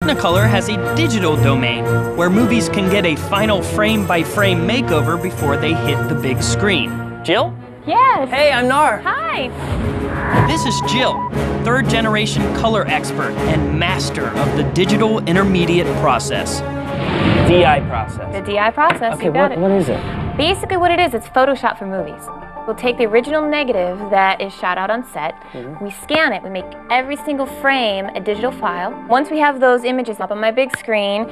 Technicolor has a digital domain where movies can get a final frame-by-frame makeover before they hit the big screen. Jill? Yes. Hey, I'm Nar. Hi. This is Jill, third-generation color expert and master of the digital intermediate process. DI process. The DI process, Okay, you got it. what is it? Basically what it is, it's Photoshop for movies. We'll take the original negative that is shot out on set, we scan it, we make every single frame a digital file. Once we have those images up on my big screen,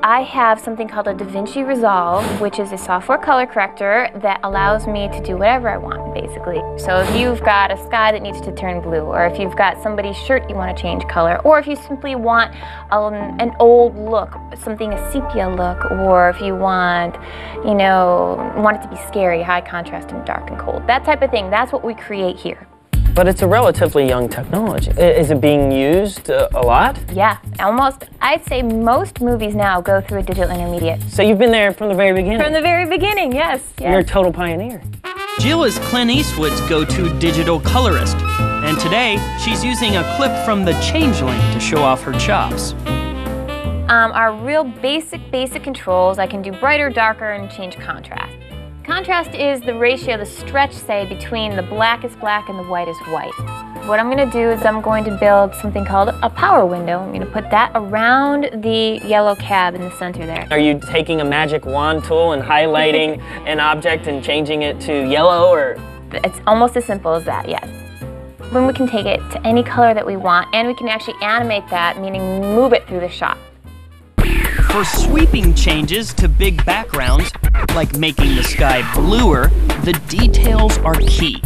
I have something called a DaVinci Resolve, which is a software color corrector that allows me to do whatever I want, basically. So if you've got a sky that needs to turn blue, or if you've got somebody's shirt you want to change color, or if you simply want an old look, something a sepia look, or if you want, want it to be scary, high contrast and dark and cold, that type of thing, that's what we create here. But it's a relatively young technology. Is it being used a lot? Yeah, almost. I'd say most movies now go through a digital intermediate. So you've been there from the very beginning? From the very beginning, yes. You're a total pioneer. Jill is Clint Eastwood's go-to digital colorist, and today she's using a clip from The Changeling to show off her chops. Our real basic controls, I can do brighter, darker, and change contrast. Contrast is the ratio, the stretch, say, between the black is black and the white is white. What I'm going to do is I'm going to build something called a power window. I'm going to put that around the yellow cab in the center there. Are you taking a magic wand tool and highlighting an object and changing it to yellow, or? It's almost as simple as that, yes. When we can take it to any color that we want, and we can actually animate that, meaning move it through the shot. For sweeping changes to big backgrounds, like making the sky bluer, the details are key.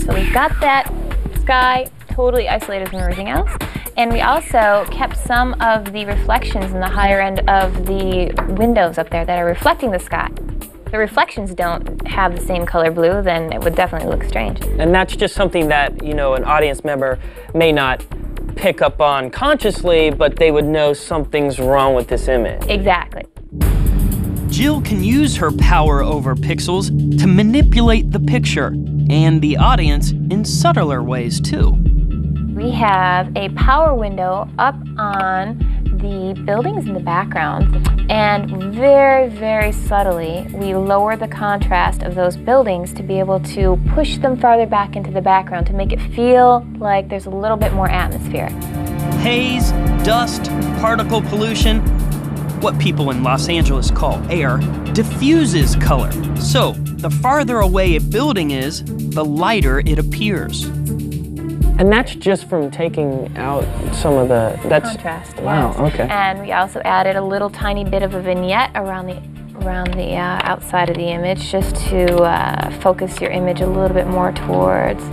So we've got that sky totally isolated from everything else, and we also kept some of the reflections in the higher end of the windows up there that are reflecting the sky. If the reflections don't have the same color blue, then it would definitely look strange. And that's just something that, an audience member may not pick up on consciously, but they would know something's wrong with this image. Exactly. Jill can use her power over pixels to manipulate the picture and the audience in subtler ways too. We have a power window up on the buildings in the background, and very subtly we lower the contrast of those buildings to be able to push them farther back into the background to make it feel like there's a little bit more atmosphere. Haze, dust, particle pollution, what people in Los Angeles call air, diffuses color. So the farther away a building is, the lighter it appears. And that's just from taking out some of the contrast. Wow, yes. okay. And we also added a little tiny bit of a vignette around the outside of the image, just to focus your image a little bit more towards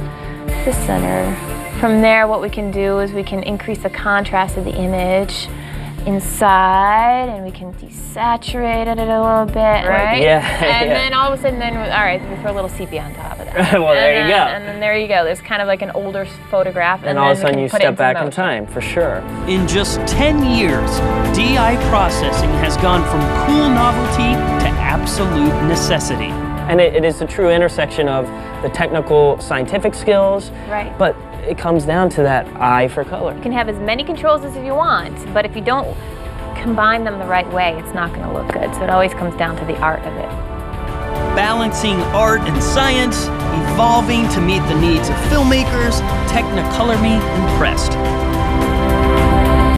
the center. From there, what we can do is we can increase the contrast of the image inside, and we can desaturate it a little bit, right? Yeah. And then all of a sudden, all right, we throw a little sepia on top of that. Well, there you go. And then there you go. There's kind of like an older photograph. And all of a sudden you step back in time, for sure. In just 10 years, DI processing has gone from cool novelty to absolute necessity. And it is a true intersection of the technical, scientific skills, right? But it comes down to that eye for color. You can have as many controls as you want, but if you don't combine them the right way, it's not going to look good. So it always comes down to the art of it. Balancing art and science, evolving to meet the needs of filmmakers, Technicolor me impressed.